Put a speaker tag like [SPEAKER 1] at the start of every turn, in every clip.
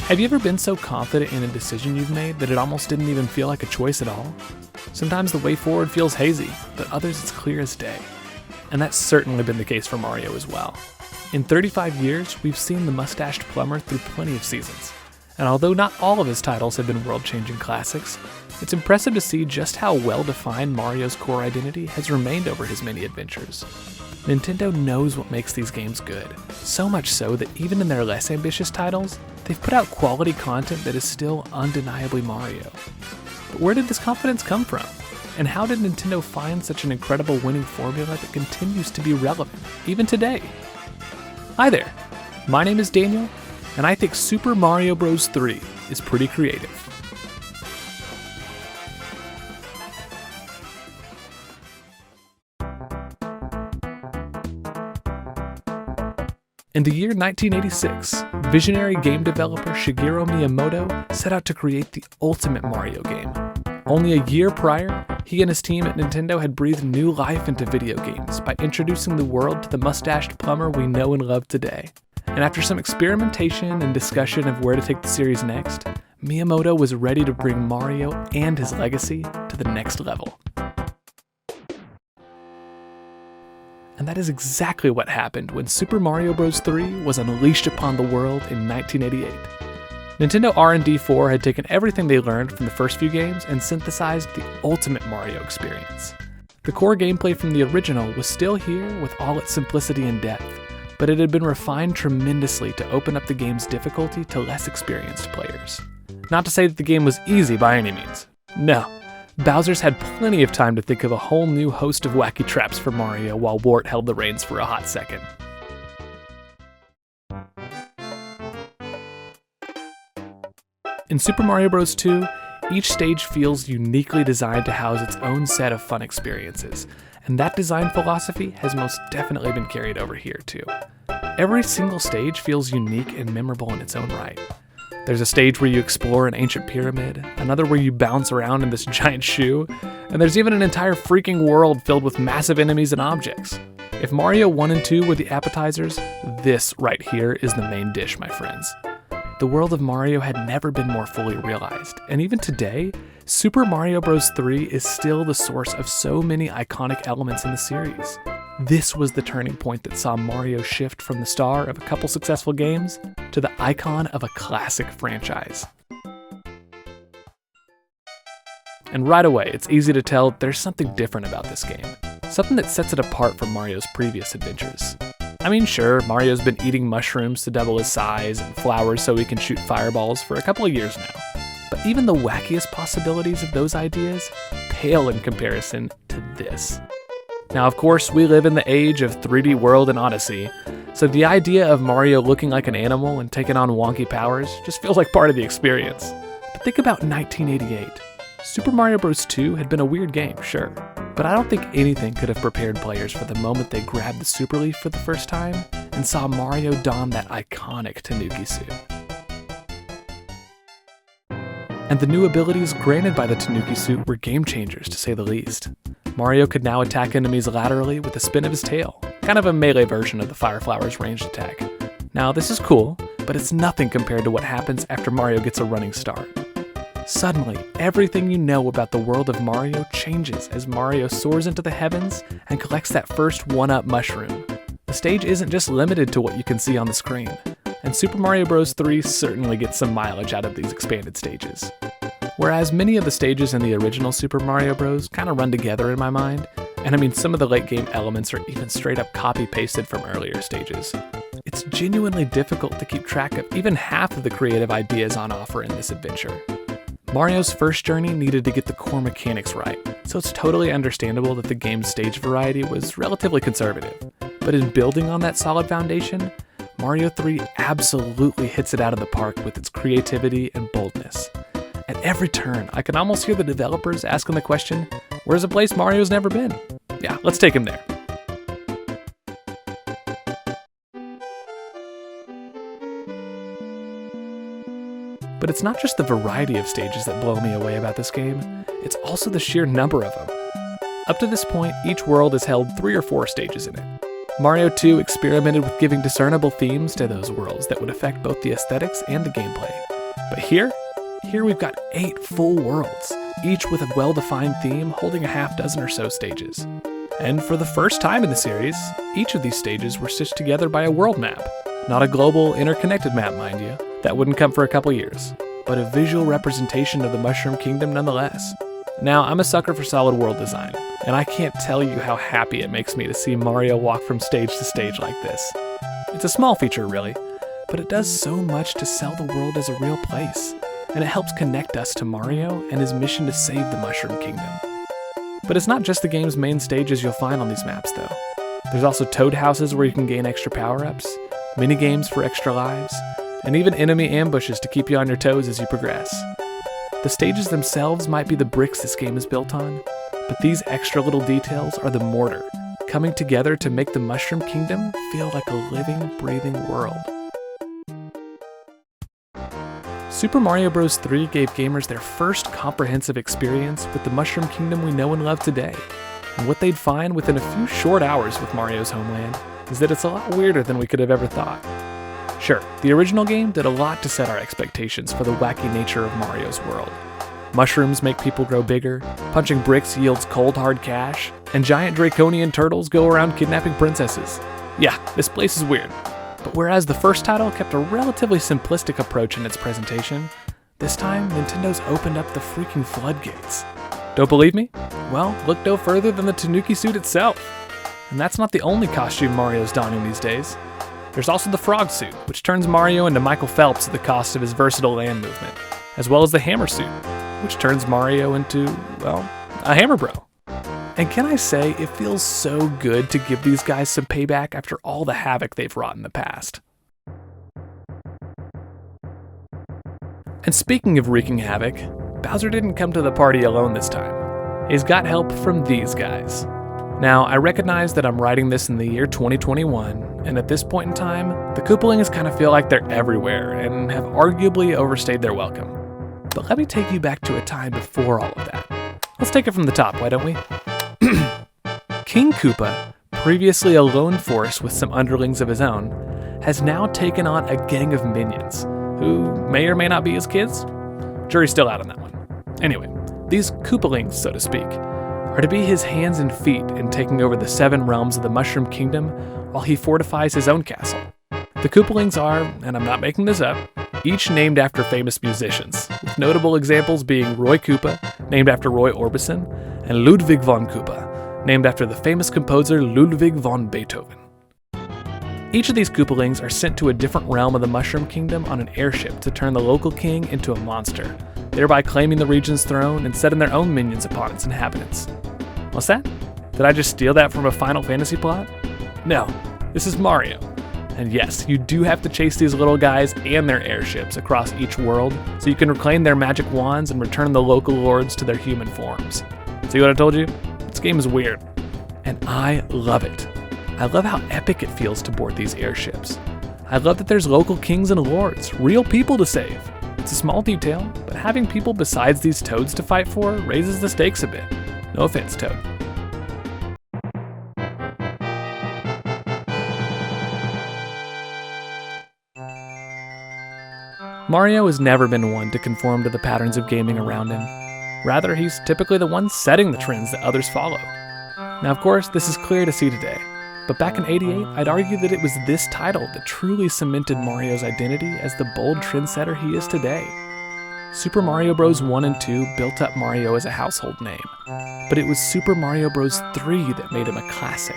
[SPEAKER 1] Have you ever been so confident in a decision you've made that it almost didn't even feel like a choice at all? Sometimes the way forward feels hazy, but others it's clear as day. And that's certainly been the case for Mario as well. In 35 years, we've seen the mustached plumber through plenty of seasons. And although not all of his titles have been world-changing classics, it's impressive to see just how well-defined Mario's core identity has remained over his many adventures. Nintendo knows what makes these games good, so much so that even in their less ambitious titles, they've put out quality content that is still undeniably Mario. But where did this confidence come from? And how did Nintendo find such an incredible winning formula that continues to be relevant, even today? Hi there, my name is Daniel, and I think Super Mario Bros. 3 is pretty creative. In the year 1986, visionary game developer Shigeru Miyamoto set out to create the ultimate Mario game. Only a year prior, he and his team at Nintendo had breathed new life into video games by introducing the world to the mustached plumber we know and love today. And after some experimentation and discussion of where to take the series next, Miyamoto was ready to bring Mario and his legacy to the next level. And that is exactly what happened when Super Mario Bros. 3 was unleashed upon the world in 1988. Nintendo R&D 4 had taken everything they learned from the first few games and synthesized the ultimate Mario experience. The core gameplay from the original was still here with all its simplicity and depth, but it had been refined tremendously to open up the game's difficulty to less experienced players. Not to say that the game was easy by any means. No. Bowser's had plenty of time to think of a whole new host of wacky traps for Mario while Wart held the reins for a hot second. In Super Mario Bros. 2, each stage feels uniquely designed to house its own set of fun experiences, and that design philosophy has most definitely been carried over here too. Every single stage feels unique and memorable in its own right. There's a stage where you explore an ancient pyramid, another where you bounce around in this giant shoe, and there's even an entire freaking world filled with massive enemies and objects. If Mario 1 and 2 were the appetizers, this right here is the main dish, my friends. The world of Mario had never been more fully realized, and even today, Super Mario Bros. 3 is still the source of so many iconic elements in the series. This was the turning point that saw Mario shift from the star of a couple successful games to the icon of a classic franchise. And right away, it's easy to tell there's something different about this game. Something that sets it apart from Mario's previous adventures. I mean, sure, Mario's been eating mushrooms to double his size and flowers so he can shoot fireballs for a couple of years now. But even the wackiest possibilities of those ideas pale in comparison to this. Now, of course, we live in the age of 3D World and Odyssey, so the idea of Mario looking like an animal and taking on wonky powers just feels like part of the experience. But think about 1988. Super Mario Bros. 2 had been a weird game, sure, but I don't think anything could have prepared players for the moment they grabbed the Super Leaf for the first time and saw Mario don that iconic Tanuki suit. And the new abilities granted by the Tanuki suit were game changers, to say the least. Mario could now attack enemies laterally with a spin of his tail, kind of a melee version of the Fire Flower's ranged attack. Now, this is cool, but it's nothing compared to what happens after Mario gets a running start. Suddenly, everything you know about the world of Mario changes as Mario soars into the heavens and collects that first one-up mushroom. The stage isn't just limited to what you can see on the screen, and Super Mario Bros. 3 certainly gets some mileage out of these expanded stages. Whereas many of the stages in the original Super Mario Bros. Kind of run together in my mind, and I mean some of the late game elements are even straight up copy-pasted from earlier stages. It's genuinely difficult to keep track of even half of the creative ideas on offer in this adventure. Mario's first journey needed to get the core mechanics right, so it's totally understandable that the game's stage variety was relatively conservative. But in building on that solid foundation, Mario 3 absolutely hits it out of the park with its creativity and boldness. At every turn, I can almost hear the developers asking the question, where's a place Mario's never been? Yeah, let's take him there. But it's not just the variety of stages that blow me away about this game, it's also the sheer number of them. Up to this point, each world has held 3 or 4 stages in it. Mario 2 experimented with giving discernible themes to those worlds that would affect both the aesthetics and the gameplay. But here we've got 8 full worlds, each with a well-defined theme holding a half dozen or so stages. And for the first time in the series, each of these stages were stitched together by a world map. Not a global, interconnected map, mind you. That wouldn't come for a couple years. But a visual representation of the Mushroom Kingdom nonetheless. Now, I'm a sucker for solid world design, and I can't tell you how happy it makes me to see Mario walk from stage to stage like this. It's a small feature, really, but it does so much to sell the world as a real place, and it helps connect us to Mario and his mission to save the Mushroom Kingdom. But it's not just the game's main stages you'll find on these maps, though. There's also toad houses where you can gain extra power-ups, mini-games for extra lives, and even enemy ambushes to keep you on your toes as you progress. The stages themselves might be the bricks this game is built on, but these extra little details are the mortar, coming together to make the Mushroom Kingdom feel like a living, breathing world. Super Mario Bros. 3 gave gamers their first comprehensive experience with the Mushroom Kingdom we know and love today. And what they'd find within a few short hours with Mario's homeland is that it's a lot weirder than we could have ever thought. Sure, the original game did a lot to set our expectations for the wacky nature of Mario's world. Mushrooms make people grow bigger, punching bricks yields cold hard cash, and giant draconian turtles go around kidnapping princesses. Yeah, this place is weird. But whereas the first title kept a relatively simplistic approach in its presentation, this time Nintendo's opened up the freaking floodgates. Don't believe me? Well, look no further than the Tanuki suit itself. And that's not the only costume Mario's donning these days. There's also the frog suit, which turns Mario into Michael Phelps at the cost of his versatile land movement, as well as the hammer suit, which turns Mario into, well, a hammer bro. And can I say, it feels so good to give these guys some payback after all the havoc they've wrought in the past. And speaking of wreaking havoc, Bowser didn't come to the party alone this time. He's got help from these guys. Now, I recognize that I'm writing this in the year 2021, and at this point in time, the Koopalings kind of feel like they're everywhere and have arguably overstayed their welcome. But let me take you back to a time before all of that. Let's take it from the top, why don't we? King Koopa, previously a lone force with some underlings of his own, has now taken on a gang of minions, who may or may not be his kids. Jury's still out on that one. Anyway, these Koopalings, so to speak, are to be his hands and feet in taking over the 7 realms of the Mushroom Kingdom while he fortifies his own castle. The Koopalings are, and I'm not making this up, each named after famous musicians, with notable examples being Roy Koopa, named after Roy Orbison, and Ludwig von Koopa, named after the famous composer Ludwig von Beethoven. Each of these Koopalings are sent to a different realm of the Mushroom Kingdom on an airship to turn the local king into a monster, thereby claiming the region's throne and setting their own minions upon its inhabitants. What's that? Did I just steal that from a Final Fantasy plot? No, this is Mario. And yes, you do have to chase these little guys and their airships across each world so you can reclaim their magic wands and return the local lords to their human forms. See what I told you? This game is weird. And I love it. I love how epic it feels to board these airships. I love that there's local kings and lords, real people to save. It's a small detail, but having people besides these toads to fight for raises the stakes a bit. No offense, Toad. Mario has never been one to conform to the patterns of gaming around him. Rather, he's typically the one setting the trends that others follow. Now, of course, this is clear to see today, but back in '88, I'd argue that it was this title that truly cemented Mario's identity as the bold trendsetter he is today. Super Mario Bros. 1 and 2 built up Mario as a household name, but it was Super Mario Bros. 3 that made him a classic.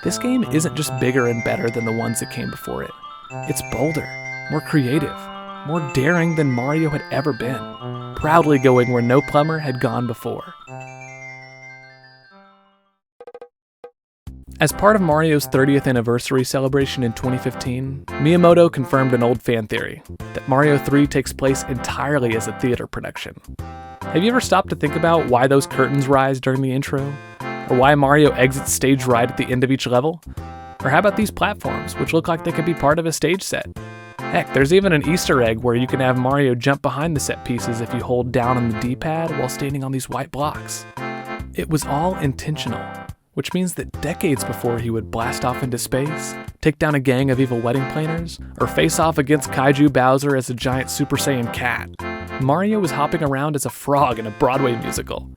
[SPEAKER 1] This game isn't just bigger and better than the ones that came before it. It's bolder, more creative, more daring than Mario had ever been, proudly going where no plumber had gone before. As part of Mario's 30th anniversary celebration in 2015, Miyamoto confirmed an old fan theory, that Mario 3 takes place entirely as a theater production. Have you ever stopped to think about why those curtains rise during the intro? Or why Mario exits stage right at the end of each level? Or how about these platforms, which look like they could be part of a stage set? Heck, there's even an Easter egg where you can have Mario jump behind the set pieces if you hold down on the D-pad while standing on these white blocks. It was all intentional. which means that decades before he would blast off into space, take down a gang of evil wedding planners, or face off against Kaiju Bowser as a giant Super Saiyan cat, Mario was hopping around as a frog in a Broadway musical.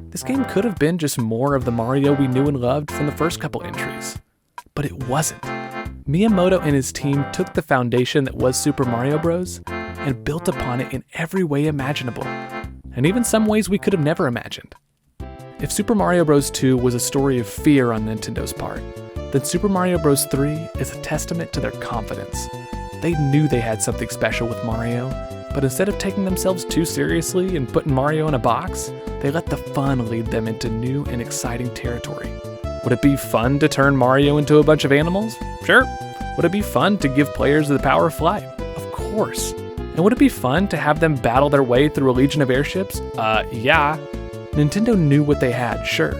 [SPEAKER 1] This game could have been just more of the Mario we knew and loved from the first couple entries. But it wasn't. Miyamoto and his team took the foundation that was Super Mario Bros. And built upon it in every way imaginable, and even some ways we could have never imagined. If Super Mario Bros. 2 was a story of fear on Nintendo's part, then Super Mario Bros. 3 is a testament to their confidence. They knew they had something special with Mario, but instead of taking themselves too seriously and putting Mario in a box, they let the fun lead them into new and exciting territory. Would it be fun to turn Mario into a bunch of animals? Sure. Would it be fun to give players the power of flight? Of course. And would it be fun to have them battle their way through a legion of airships? Yeah. Nintendo knew what they had, sure.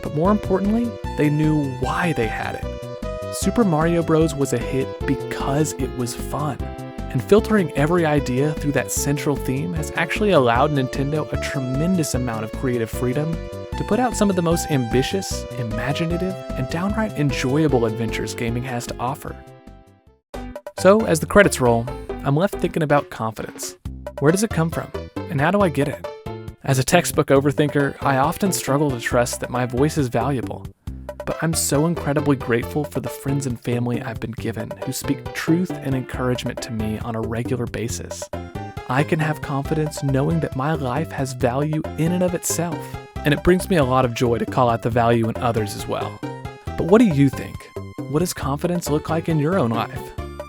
[SPEAKER 1] But more importantly, they knew why they had it. Super Mario Bros. Was a hit because it was fun. And filtering every idea through that central theme has actually allowed Nintendo a tremendous amount of creative freedom to put out some of the most ambitious, imaginative, and downright enjoyable adventures gaming has to offer. So, as the credits roll, I'm left thinking about confidence. Where does it come from? And how do I get it? As a textbook overthinker, I often struggle to trust that my voice is valuable. But I'm so incredibly grateful for the friends and family I've been given who speak truth and encouragement to me on a regular basis. I can have confidence knowing that my life has value in and of itself. And it brings me a lot of joy to call out the value in others as well. But what do you think? What does confidence look like in your own life?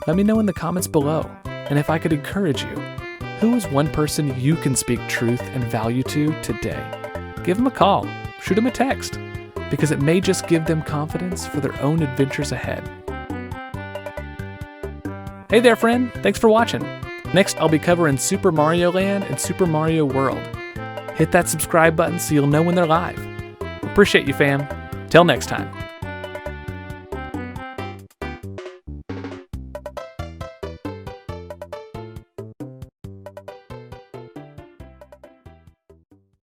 [SPEAKER 1] Let me know in the comments below. And if I could encourage you, who is one person you can speak truth and value to today? Give them a call, shoot them a text, because it may just give them confidence for their own adventures ahead. Hey there, friend. Thanks for watching. Next, I'll be covering Super Mario Land and Super Mario World. Hit that subscribe button so you'll know when they're live. Appreciate you, fam. Till next time.